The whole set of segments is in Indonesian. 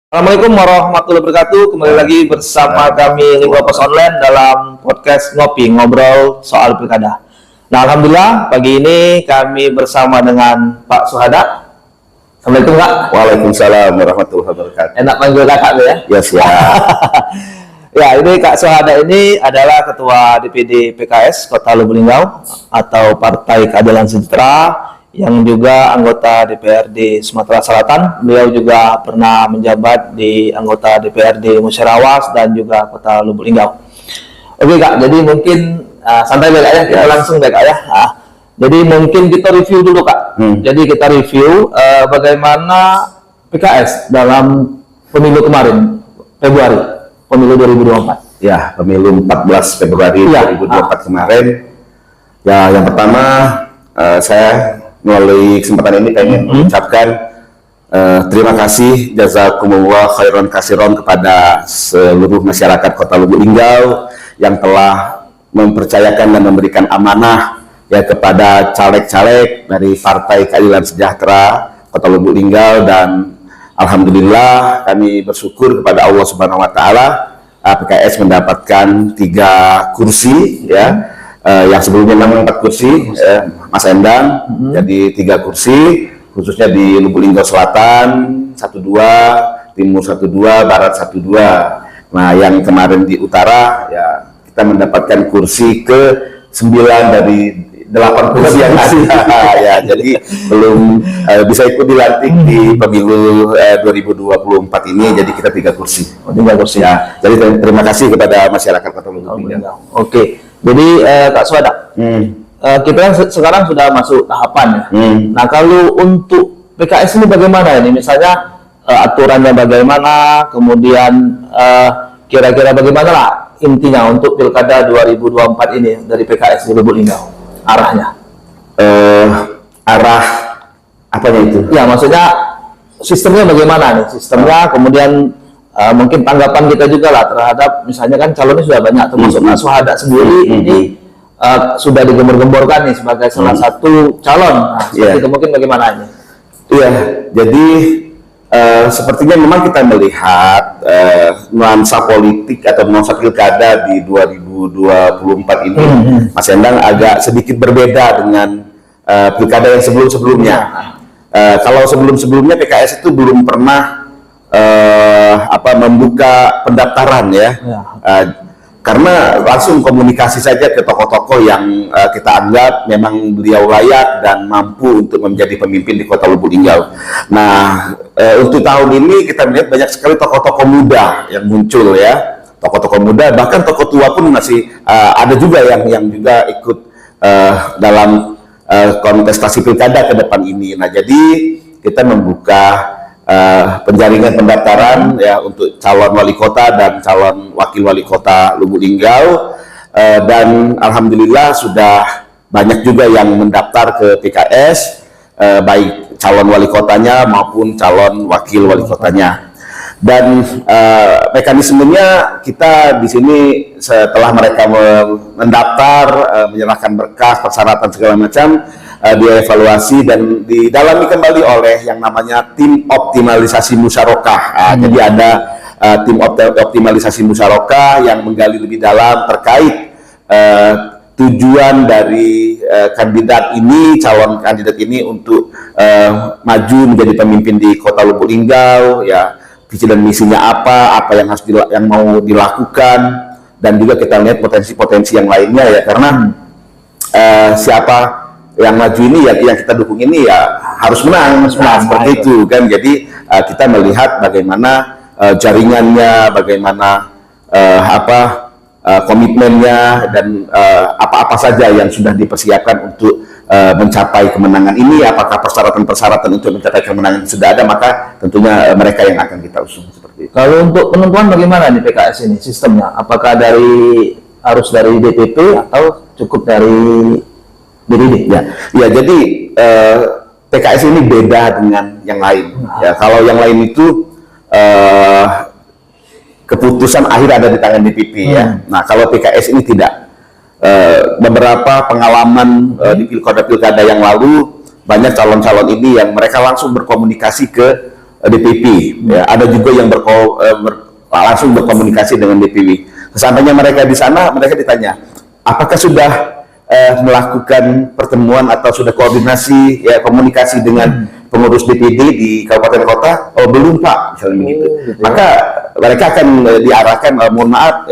Assalamualaikum warahmatullahi wabarakatuh. Kembali lagi bersama kami Lingkup Pos Online dalam podcast Ngopi Ngobrol Soal Pilkada. Nah, alhamdulillah pagi ini kami bersama dengan Pak Suhada. Assalamualaikum Kak. Waalaikumsalam warahmatullahi wabarakatuh. Enak panggil kakak tuh ya? Ya siap. Ya, ini Kak Suhada ini adalah Ketua DPD PKS Kota Lubuk Linggau atau Partai Keadilan Sejahtera, yang juga anggota DPRD Sumatera Selatan. Beliau juga pernah menjabat di anggota DPRD Musyarawat dan juga Kota Lubuk Linggau. Oke Kak, jadi mungkin santai Kak ya, kita langsung Kak ya. Jadi mungkin kita review dulu Kak. Jadi kita review bagaimana PKS dalam pemilu kemarin, Februari, pemilu 2024. Ya, pemilu 14 Februari 2024 kemarin. Ya, yang pertama saya melalui kesempatan ini pengen mengucapkan terima kasih jazakumullah khairan kasiron kepada seluruh masyarakat Kota Lubuk Linggau yang telah mempercayakan dan memberikan amanah ya kepada caleg-caleg dari Partai Keadilan Sejahtera Kota Lubuk Linggau, dan alhamdulillah kami bersyukur kepada Allah Subhanahu wa taala PKS mendapatkan 3 kursi ya. Yang sebelumnya memang 4 kursi, Mas Endang, jadi 3 kursi, khususnya di Lubuk Linggau Selatan 1-2, Timur 1-2, Barat 1-2. Nah, yang kemarin di Utara, ya kita mendapatkan kursi ke-9 dari 8 kursi yang ada. Ya, jadi belum bisa ikut dilantik di pemilu 2024 ini, jadi kita 3 kursi. 3 kursi. Ya, jadi terima kasih kepada masyarakat Kota Lubuk Linggau. Oke. Jadi Kak Suhada, kita sekarang sudah masuk tahapan ya. Nah, kalau untuk PKS ini bagaimana ini? Misalnya aturannya bagaimana, kemudian kira-kira bagaimana lah intinya untuk Pilkada 2024 ini dari PKS di Lubuk Linggau, arahnya? Arah apanya itu? Ya, maksudnya sistemnya bagaimana nih? Sistemnya, kemudian mungkin tanggapan kita juga lah terhadap misalnya kan calonnya sudah banyak, termasuk Pak Suhada sendiri ini sudah digembor-gemborkan nih sebagai salah satu calon. Nah, itu mungkin bagaimana ini? Iya, jadi sepertinya memang kita melihat nuansa politik atau nuansa pilkada di 2024 ini, Mas Endang, agak sedikit berbeda dengan pilkada yang sebelum-sebelumnya. Kalau sebelum-sebelumnya PKS itu belum pernah membuka pendaftaran ya. Karena langsung komunikasi saja ke tokoh-tokoh yang kita anggap memang beliau layak dan mampu untuk menjadi pemimpin di Kota Lubuk Linggau. Nah, untuk tahun ini kita melihat banyak sekali tokoh-tokoh muda yang muncul ya, tokoh-tokoh muda, bahkan tokoh tua pun masih ada juga yang juga ikut dalam kontestasi pilkada ke depan ini. Nah, jadi kita membuka penjaringan pendaftaran ya untuk calon wali kota dan calon wakil wali kota Lubuk Linggau, dan alhamdulillah sudah banyak juga yang mendaftar ke PKS, baik calon wali kotanya maupun calon wakil wali kotanya. Dan mekanismenya kita di sini setelah mereka mendaftar, menyerahkan berkas, persyaratan segala macam, dievaluasi dan didalami kembali oleh yang namanya tim optimalisasi musyarakah. Jadi ada tim optimalisasi musyarakah yang menggali lebih dalam terkait tujuan dari kandidat ini, calon kandidat ini untuk maju menjadi pemimpin di Kota Lubuk Linggau, ya visi dan misinya apa yang harus yang mau dilakukan, dan juga kita lihat potensi-potensi yang lainnya ya, karena siapa yang maju ini ya, yang kita dukung ini ya harus menang seperti itu kan. Jadi kita melihat bagaimana jaringannya, bagaimana komitmennya, dan apa-apa saja yang sudah dipersiapkan untuk mencapai kemenangan ini. Apakah persyaratan-persyaratan untuk mencapai kemenangan sudah ada, maka tentunya mereka yang akan kita usung seperti itu. Kalau untuk penentuan bagaimana di PKS ini sistemnya? Apakah harus dari DPP atau cukup dari DPD? Ya, jadi PKS ini beda dengan yang lain. Ya, kalau yang lain itu keputusan akhir ada di tangan DPP ya. Nah, kalau PKS ini tidak. Beberapa pengalaman di pilkada yang lalu, banyak calon-calon ini yang mereka langsung berkomunikasi ke DPP, ya. Ada juga yang langsung berkomunikasi dengan DPW. Sesampainya mereka di sana, mereka ditanya, apakah sudah melakukan pertemuan atau sudah koordinasi, ya, komunikasi dengan pengurus DPD di kabupaten kota? Oh, belum Pak, misalnya begitu. Gitu. Maka mereka akan diarahkan, mohon maaf,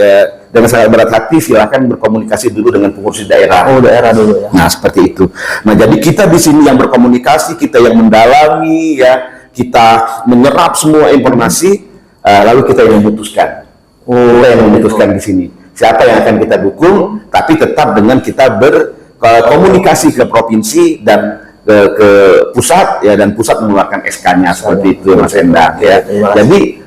dengan sangat berat hati, silakan berkomunikasi dulu dengan pengurus daerah. Oh, daerah dulu ya. Nah, seperti itu. Nah, jadi kita di sini yang berkomunikasi, kita yang mendalami, ya, kita menyerap semua informasi, lalu kita yang memutuskan. Kita yang memutuskan di sini. Siapa yang akan kita dukung, tapi tetap dengan kita berkomunikasi ke provinsi dan ke pusat, ya, dan pusat mengeluarkan SK-nya seperti itu, Mas Endang, ya. Jadi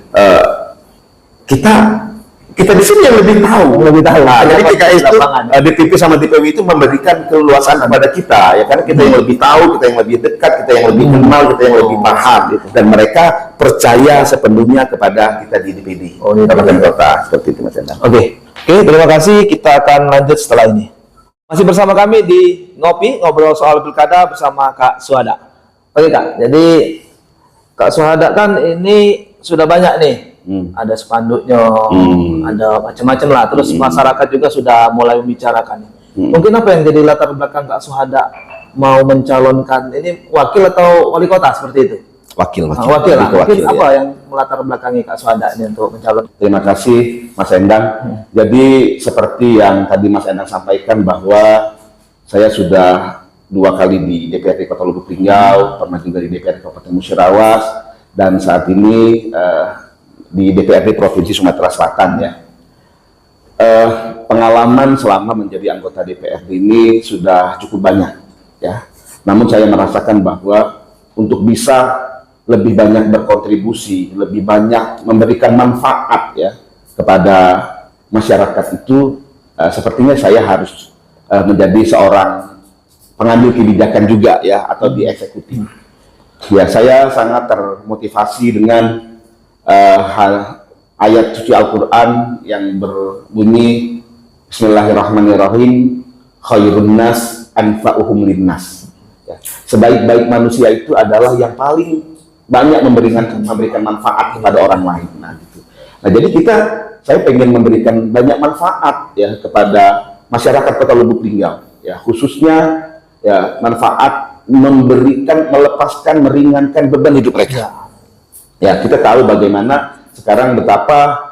kita di sini yang lebih tahu. Nah, jadi PKS itu DPP sama DPW itu memberikan keluasan kepada kita, ya, karena kita yang lebih tahu, kita yang lebih dekat, kita yang lebih kenal, kita yang lebih paham, dan mereka percaya sepenuhnya kepada kita di DPD, kabupaten kota, seperti itu, Mas Endang. Oke, terima kasih. Kita akan lanjut setelah ini. Masih bersama kami di ngobrol soal pilkada bersama Kak Suhada. Oke Kak, jadi Kak Suhada kan ini sudah banyak nih. Ada spanduknya, ada macam-macam lah. Terus masyarakat juga sudah mulai membicarakan. Mungkin apa yang jadi latar belakang Kak Suhada mau mencalonkan ini wakil atau wali kota seperti itu? Wakil. Mungkin Ya. apa yang melatar belakangi Kak Suhada ini untuk mencalon? Terima kasih Mas Endang. Jadi seperti yang tadi Mas Endang sampaikan bahwa saya sudah 2 kali di DPRD Kota Lubuk Linggau, pernah juga di DPRD Kabupaten Musyarawat, dan saat ini di DPRD Provinsi Sumatera Selatan, ya. Pengalaman selama menjadi anggota DPRD ini sudah cukup banyak, ya. Namun saya merasakan bahwa untuk bisa lebih banyak berkontribusi, lebih banyak memberikan manfaat, ya, kepada masyarakat itu, sepertinya saya harus menjadi seorang pengambil kebijakan juga, ya, atau di eksekutif. Ya, saya sangat termotivasi dengan ayat suci Al-Quran yang berbunyi Bismillahirrahmanirrahim, khairun nas anfa'uhum linnas. Ya, sebaik-baik manusia itu adalah yang paling banyak memberikan manfaat kepada orang lain. Nah, gitu. Nah, jadi saya pengen memberikan banyak manfaat, ya, kepada masyarakat Kota Lubuk Linggau, ya, khususnya, ya, manfaat melepaskan, meringankan beban hidup mereka. Ya, kita tahu bagaimana sekarang betapa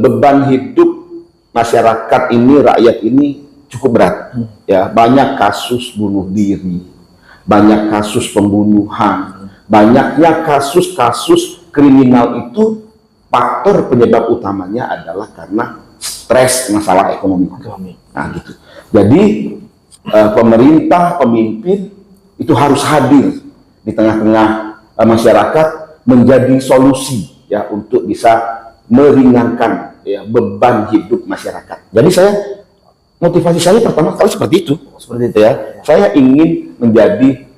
beban hidup masyarakat ini, rakyat ini cukup berat. Ya, banyak kasus bunuh diri, banyak kasus pembunuhan, banyaknya kasus-kasus kriminal itu faktor penyebab utamanya adalah karena stres masalah ekonomi. Nah, gitu. Jadi pemerintah, pemimpin itu harus hadir di tengah-tengah masyarakat menjadi solusi, ya, untuk bisa meringankan, ya, beban hidup masyarakat. Jadi motivasi saya pertama kali seperti itu, ya. Saya ingin menjadi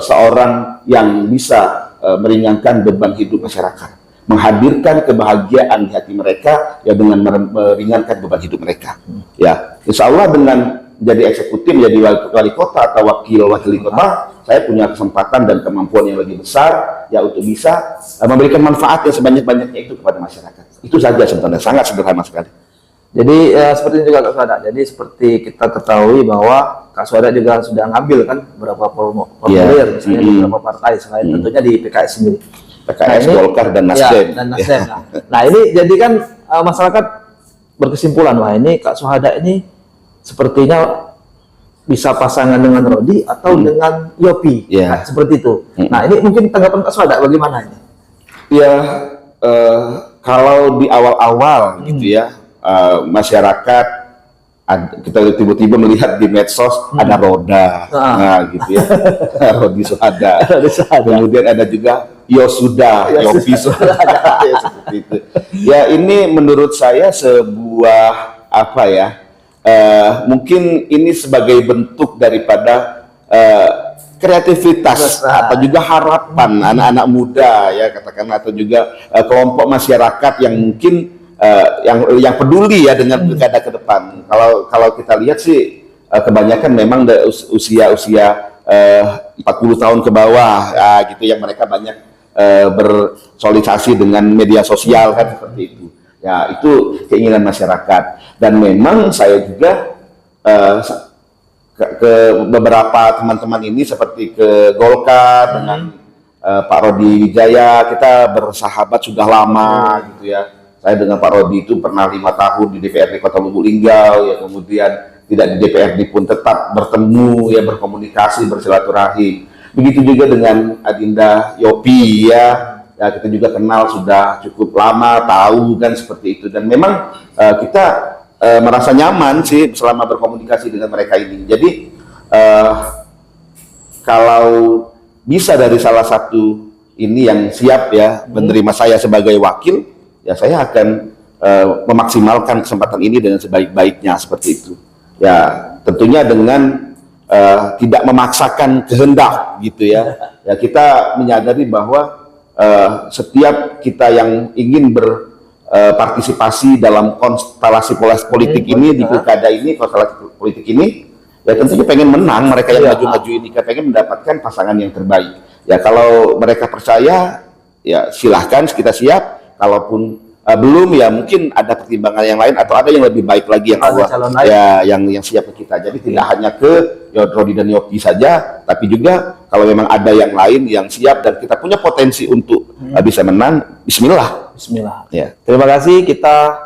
seorang yang bisa meringankan beban hidup masyarakat, menghadirkan kebahagiaan di hati mereka, ya, dengan meringankan beban hidup mereka. Ya, insya Allah dengan jadi eksekutif, menjadi wali kota atau wakil kota, saya punya kesempatan dan kemampuan yang lebih besar, ya, untuk bisa memberikan manfaat yang sebanyak-banyaknya itu kepada masyarakat. Itu saja sebenarnya, sangat sederhana sekali. Jadi seperti itu juga Kak Suhada. Jadi seperti kita ketahui bahwa Kak Suhada juga sudah ngambil kan beberapa formulir, misalnya di beberapa partai selain tentunya di PKS sendiri. PKS, Golkar, dan Nasdem. Ya, dan Nasdem. Nah, ini jadi kan masyarakat berkesimpulan, wah, ini Kak Suhada ini sepertinya bisa pasangan dengan Rodi atau dengan Yopi, nah, seperti itu. Nah, ini mungkin tanggapan Kak Suhada bagaimana ini? Ya, kalau di awal-awal gitu, ya, masyarakat kita tiba-tiba melihat di medsos ada Roda, nah, gitu, ya. Rodi Suhada. Kemudian ada juga Yopi Suhada. Ya, seperti itu. Ya, ini menurut saya sebuah apa, ya, mungkin ini sebagai bentuk daripada kreativitas atau juga harapan anak-anak muda, ya, katakanlah, atau juga kelompok masyarakat yang mungkin yang peduli, ya, dengan pilkada ke depan. Kalau kita lihat sih kebanyakan memang usia 40 tahun ke bawah, gitu, yang mereka banyak bersolidasi dengan media sosial kan seperti itu. Ya, itu keinginan masyarakat. Dan memang saya juga ke beberapa teman-teman ini seperti ke Golkar dengan Pak Rodi Wijaya, kita bersahabat sudah lama gitu ya. Saya dengan Pak Rodi itu pernah 5 tahun di DPRD Kota Lubuk Linggau, ya kemudian tidak di DPRD pun tetap bertemu, ya berkomunikasi, bersilaturahim. Begitu juga dengan Adinda Yopi ya, kita juga kenal sudah cukup lama, tahu kan seperti itu. Dan memang kita merasa nyaman sih selama berkomunikasi dengan mereka ini. Jadi kalau bisa dari salah satu ini yang siap ya menerima saya sebagai wakil, ya saya akan memaksimalkan kesempatan ini dengan sebaik-baiknya seperti itu. Ya tentunya dengan tidak memaksakan kehendak gitu ya. Ya kita menyadari bahwa setiap kita yang ingin berpartisipasi dalam konstelasi politik ini di pilkada ini, konstelasi politik ini, ya tentunya pengen menang. Mereka yang maju-maju ini pengen mendapatkan pasangan yang terbaik. Ya kalau mereka percaya, ya silahkan kita siap. Kalaupun belum, ya mungkin ada pertimbangan yang lain atau ada yang lebih baik lagi yang Allah ya yang siap ke kita. Jadi tidak hanya ke Rodi dan Yopi saja, tapi juga kalau memang ada yang lain yang siap dan kita punya potensi untuk bisa menang, Bismillah. Bismillah. Ya. Terima kasih, kita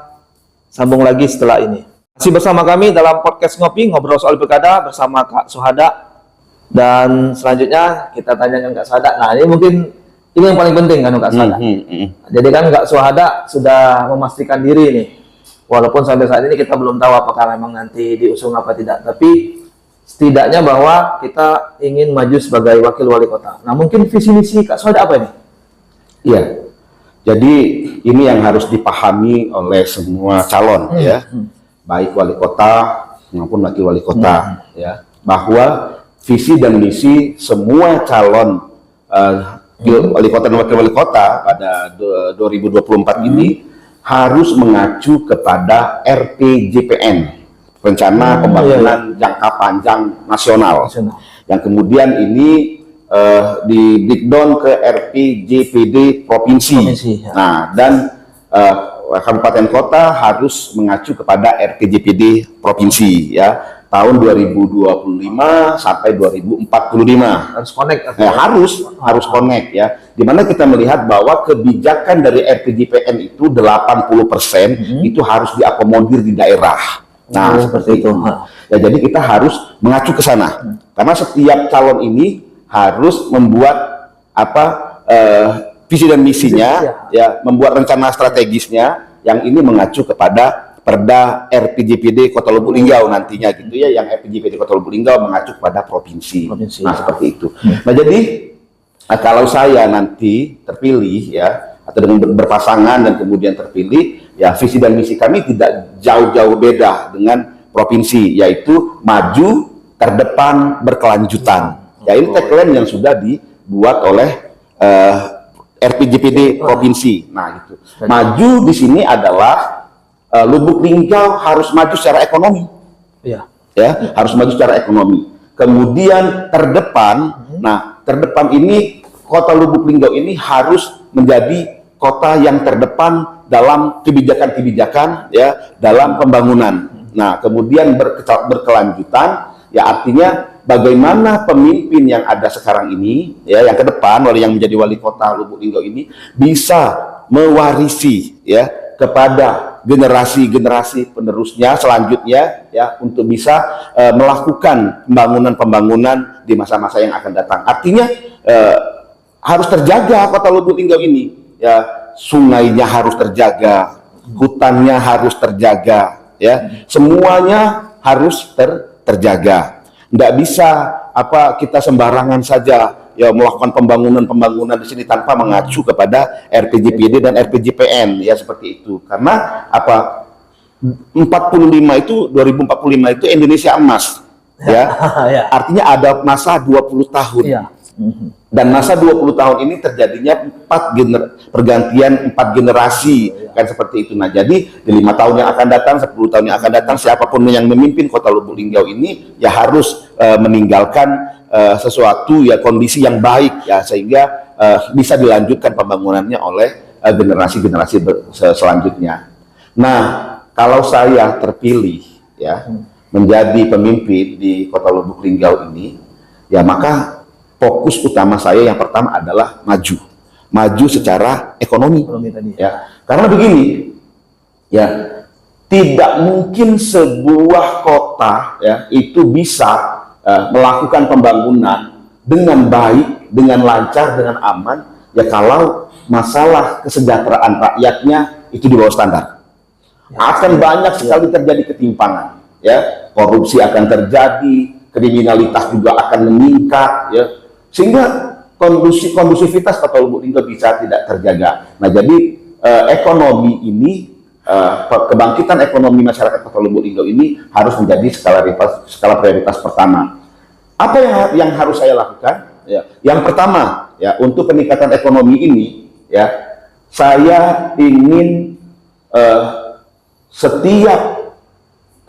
sambung lagi setelah ini. Masih bersama kami dalam podcast Ngopi, ngobrol soal pilkada bersama Kak Suhada. Dan selanjutnya kita tanyakan Kak Suhada. Nah ini mungkin ini yang paling penting kan Kak Suhada. Jadi kan Kak Suhada sudah memastikan diri nih. Walaupun sampai saat ini kita belum tahu apakah memang nanti diusung apa tidak. Tapi setidaknya bahwa kita ingin maju sebagai wakil wali kota. Nah mungkin visi misi Kak Suhada apa ini? Iya. Jadi ini yang harus dipahami oleh semua calon ya. Baik wali kota maupun wakil wali kota ya. Bahwa visi dan misi semua calon wali kota dan wakil wali kota pada 2024 ini harus mengacu kepada RPJPN, Rencana Pembangunan Jangka Panjang Nasional, yang kemudian ini di breakdown ke RPJPD Provinsi. Nah, dan kabupaten kota harus mengacu kepada RPJPD Provinsi ya. Tahun 2025 sampai 2045 harus connect harus connect ya, dimana kita melihat bahwa kebijakan dari RPJPN itu 80% itu harus diakomodir di daerah. Nah seperti itu ya, jadi kita harus mengacu ke sana karena setiap calon ini harus membuat visi dan misinya ya, membuat rencana strategisnya yang ini mengacu kepada Perda RPJPD Kota Lubuk Linggau nantinya gitu ya, yang RPJPD Kota Lubuk Linggau mengacu kepada provinsi. Nah seperti itu. Nah jadi kalau saya nanti terpilih ya, atau dengan berpasangan dan kemudian terpilih ya, visi dan misi kami tidak jauh-jauh beda dengan provinsi, yaitu maju, terdepan, berkelanjutan. Ya ini tagline yang sudah dibuat oleh RPJPD provinsi. Nah gitu. Maju di sini adalah Lubuk Linggau harus maju secara ekonomi, ya harus maju secara ekonomi. Kemudian terdepan, nah terdepan ini Kota Lubuk Linggau ini harus menjadi kota yang terdepan dalam kebijakan-kebijakan ya, dalam pembangunan. Nah kemudian berkelanjutan, ya artinya bagaimana pemimpin yang ada sekarang ini ya, yang ke depan oleh yang menjadi wali kota Lubuk Linggau ini bisa mewarisi ya kepada generasi-generasi penerusnya selanjutnya ya, untuk bisa melakukan pembangunan di masa-masa yang akan datang. Artinya harus terjaga Kota Lubuk Linggau ini ya, sungainya harus terjaga, hutannya harus terjaga ya, semuanya harus terjaga. Nggak bisa kita sembarangan saja ya melakukan pembangunan di sini tanpa mengacu kepada RPJPD dan RPJPN ya, seperti itu. Karena 2045 itu Indonesia emas ya. Artinya ada masa 20 tahun. Dan masa 20 tahun ini terjadinya pergantian 4 generasi kan seperti itu. Nah jadi di 5 tahun yang akan datang, 10 tahun yang akan datang, siapapun yang memimpin Kota Lubuk Linggau ini ya harus meninggalkan sesuatu ya kondisi yang baik ya sehingga bisa dilanjutkan pembangunannya oleh generasi-generasi selanjutnya. Nah, kalau saya terpilih ya menjadi pemimpin di Kota Lubuk Linggau ini, ya maka fokus utama saya yang pertama adalah maju secara ekonomi tadi. ya. Karena begini, ya tidak mungkin sebuah kota ya itu bisa melakukan pembangunan dengan baik, dengan lancar, dengan aman ya kalau masalah kesejahteraan rakyatnya itu di bawah standar. Akan banyak sekali terjadi ketimpangan ya, korupsi akan terjadi, kriminalitas juga akan meningkat ya, sehingga kondusivitas Kota Lubuk Linggau bisa tidak terjaga. Nah, jadi ekonomi ini, kebangkitan ekonomi masyarakat Kota Lubuk Linggau ini harus menjadi skala prioritas pertama. Apa yang harus saya lakukan? Ya, yang pertama, ya untuk peningkatan ekonomi ini, ya saya ingin setiap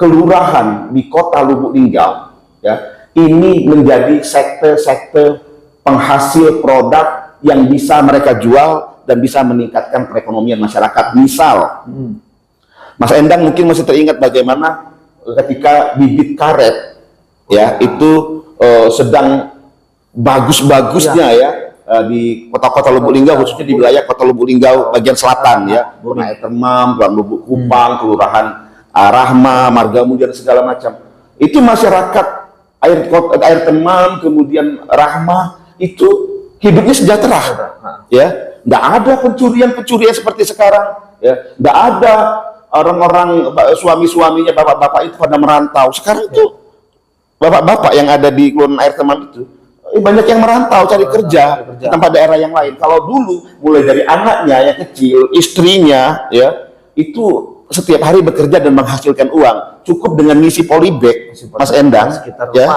kelurahan di Kota Lubuk Linggau, ya ini menjadi sektor penghasil produk yang bisa mereka jual dan bisa meningkatkan perekonomian masyarakat. Misal, Mas Endang mungkin masih teringat bagaimana ketika bibit karet ya itu sedang bagus-bagusnya ya di kota-kota Lubuk Linggau, khususnya di wilayah Kota Lubuk Linggau bagian selatan ya, Air Temam, Kelurahan Lubuk Kupang, Kelurahan Rahma, Margamulia dan segala macam. Itu masyarakat Air Temam kemudian Rahma itu hidupnya sejahtera ya, nggak ada pencurian seperti sekarang ya, nggak ada orang-orang suami-suaminya bapak-bapak itu pada merantau. Sekarang itu bapak-bapak yang ada di Kelurahan Air Temam itu banyak yang merantau cari kerja di tempat daerah yang lain. Kalau dulu mulai dari anaknya yang kecil, istrinya ya itu setiap hari bekerja dan menghasilkan uang, cukup dengan ngisi polybag, Mas Endang ya,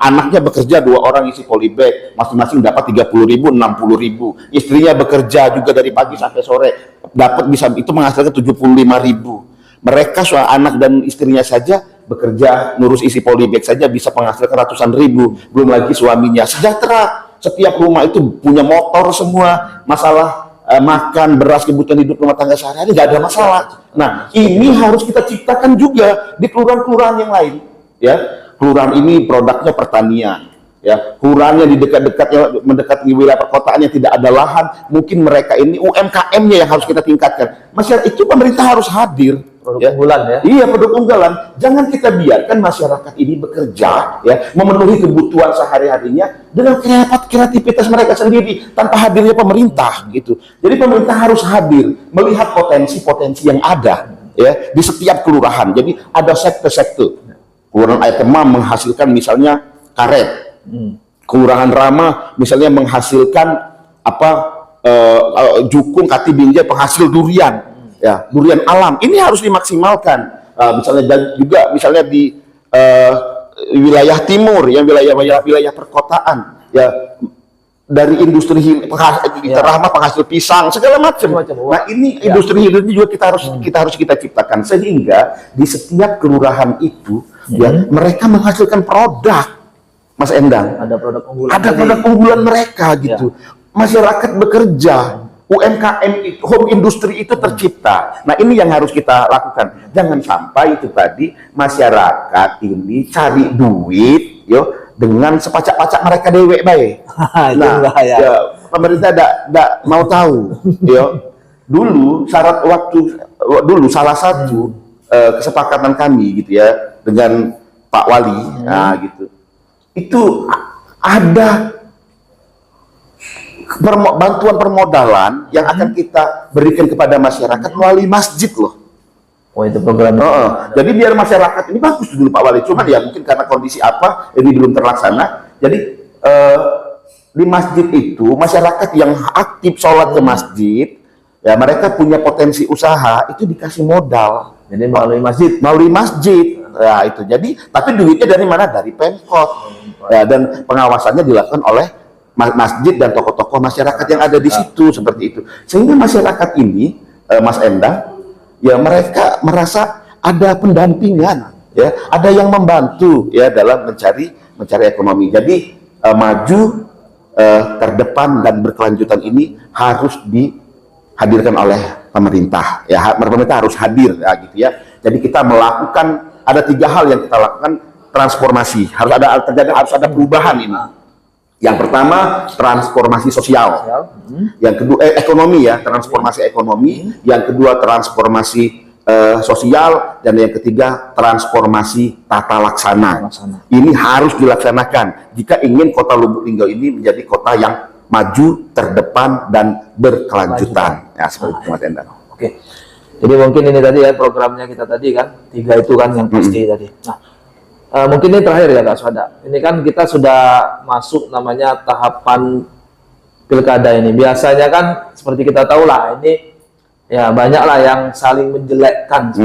anaknya bekerja 2 orang ngisi polybag, masing-masing dapat 30.000, 60.000. Istrinya bekerja juga dari pagi sampai sore, dapat bisa itu menghasilkan 75.000. Mereka anak dan istrinya saja bekerja ngurus isi polybag saja bisa menghasilkan ratusan ribu, belum lagi suaminya. Sejahtera, setiap rumah itu punya motor semua, masalah makan, beras, kebutuhan hidup rumah tangga sehari-hari nggak ada masalah. Nah, ini harus kita ciptakan juga di kelurahan-kelurahan yang lain ya. Kelurahan ini produknya pertanian ya, kelurahannya di dekat-dekatnya mendekati wilayah perkotaan yang tidak ada lahan, mungkin mereka ini UMKM-nya yang harus kita tingkatkan. Masyarakat itu pemerintah harus hadir. Produk unggulan ya. Iya, produk unggulan. Jangan kita biarkan masyarakat ini bekerja ya, memenuhi kebutuhan sehari-harinya dengan kreativitas mereka sendiri tanpa hadirnya pemerintah gitu. Jadi pemerintah harus hadir, melihat potensi-potensi yang ada ya di setiap kelurahan. Jadi ada sektor-sektor. Kelurahan Air Temam menghasilkan misalnya karet. Kelurahan Rama misalnya menghasilkan jukung, kati binjai, penghasil durian. Ya, durian alam ini harus dimaksimalkan. Misalnya di wilayah timur, yang wilayah perkotaan, ya dari industri Rahma penghasil pisang segala macam. Nah ini industri hidup ini juga kita harus ciptakan sehingga di setiap kelurahan itu ya mereka menghasilkan produk, Mas Endang. Ada produk unggulan mereka gitu. Masyarakat bekerja. UMKM, home industri itu tercipta. Nah ini yang harus kita lakukan. Jangan sampai itu tadi masyarakat ini cari duit, dengan sepacak-pacak mereka dewek baik. Nah, ya, pemerintah tidak mau tahu. Dulu salah satu kesepakatan kami gitu ya dengan Pak Wali, nah gitu. Itu ada bantuan permodalan yang akan kita berikan kepada masyarakat melalui masjid loh. Oh itu program. Jadi biar masyarakat ini bagus dulu Pak Wali, cuman ya mungkin karena kondisi apa ini belum terlaksana. Jadi di masjid itu masyarakat yang aktif sholat ke masjid, ya mereka punya potensi usaha itu dikasih modal. Jadi melalui masjid. Ya itu. Jadi tapi duitnya dari mana? Dari Pemkot. Ya, dan pengawasannya dilakukan oleh masjid dan tokoh-tokoh masyarakat yang ada di situ seperti itu, sehingga masyarakat ini Mas Endang ya mereka merasa ada pendampingan ya, ada yang membantu ya dalam mencari ekonomi. Jadi maju, terdepan dan berkelanjutan ini harus dihadirkan oleh pemerintah. Ya, pemerintah harus hadir ya gitu ya. Jadi kita melakukan ada 3 hal yang kita lakukan transformasi. Harus ada perubahan ini. Yang pertama transformasi sosial. Yang kedua ekonomi ya, transformasi ekonomi. Yang kedua transformasi sosial, dan yang ketiga transformasi tata laksana. Ini harus dilaksanakan jika ingin Kota Lubuk Linggau ini menjadi kota yang maju, terdepan dan berkelanjutan. Ya, seperti itu Mas Endang. Oke. Jadi mungkin ini tadi ya programnya kita tadi kan 3 itu kan yang pasti tadi. Nah, mungkin ini terakhir ya Kak Suhada. Ini kan kita sudah masuk namanya tahapan pilkada ini. Biasanya kan seperti kita tahu lah ini ya banyaklah yang saling menjelekkan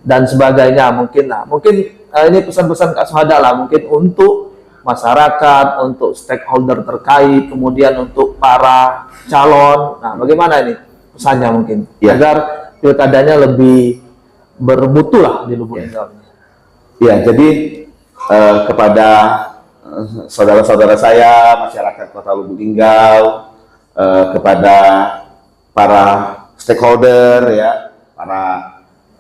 dan sebagainya mungkin. Nah, mungkin ini pesan-pesan Kak Suhada lah mungkin untuk masyarakat, untuk stakeholder terkait, kemudian untuk para calon. Nah, bagaimana ini pesannya mungkin agar pilkadanya lebih bermutu lah di Lubuk Linggau. Ya, jadi kepada saudara-saudara saya, masyarakat Kota Lubuk Linggau, kepada para stakeholder ya, para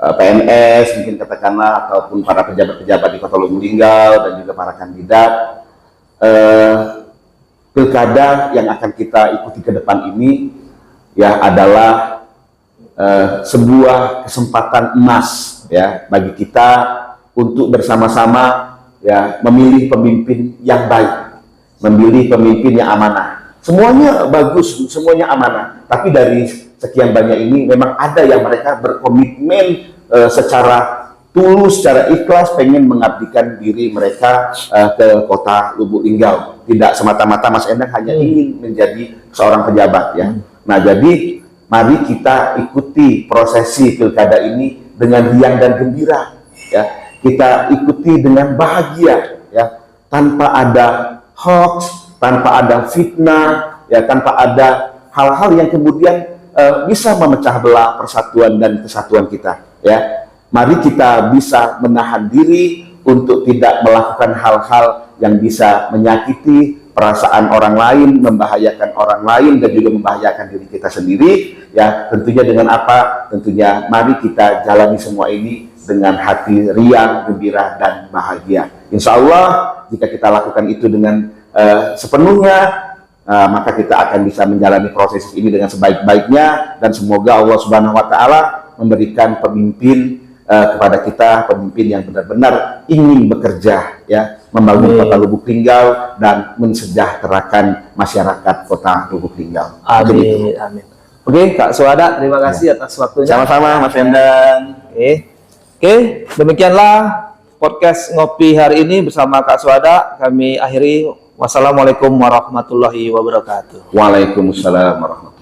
PNS mungkin katakanlah, ataupun para pejabat-pejabat di Kota Lubuk Linggau dan juga para kandidat, pilkada yang akan kita ikuti ke depan ini ya adalah sebuah kesempatan emas ya bagi kita untuk bersama-sama ya memilih pemimpin yang baik, memilih pemimpin yang amanah. Semuanya bagus, semuanya amanah. Tapi dari sekian banyak ini memang ada yang mereka berkomitmen secara tulus, secara ikhlas pengen mengabdikan diri mereka ke Kota Lubuk Linggau. Tidak semata-mata Mas Endang hanya ingin menjadi seorang pejabat ya. Nah, jadi mari kita ikuti prosesi pilkada ini dengan riang dan gembira ya. Kita ikuti dengan bahagia ya, tanpa ada hoax, tanpa ada fitnah, ya, tanpa ada hal-hal yang kemudian bisa memecah belah persatuan dan kesatuan kita. Ya, mari kita bisa menahan diri untuk tidak melakukan hal-hal yang bisa menyakiti perasaan orang lain, membahayakan orang lain dan juga membahayakan diri kita sendiri. Ya, tentunya dengan apa? Tentunya mari kita jalani semua ini dengan hati riang, gembira dan bahagia. Insya Allah jika kita lakukan itu dengan sepenuhnya, maka kita akan bisa menjalani proses ini dengan sebaik-baiknya, dan semoga Allah Subhanahu wa Ta'ala memberikan pemimpin kepada kita, pemimpin yang benar-benar ingin bekerja ya, membangun Kota Lubuk Linggau dan mensejahterakan masyarakat Kota Lubuk Linggau. Amin, amin. Oke, Kak Suhada, terima kasih atas waktunya. Sama-sama Mas Endang. Oke, demikianlah podcast Ngopi hari ini bersama Kak Suhada. Kami akhiri. Wassalamualaikum warahmatullahi wabarakatuh. Waalaikumsalam warahmatullahi wabarakatuh.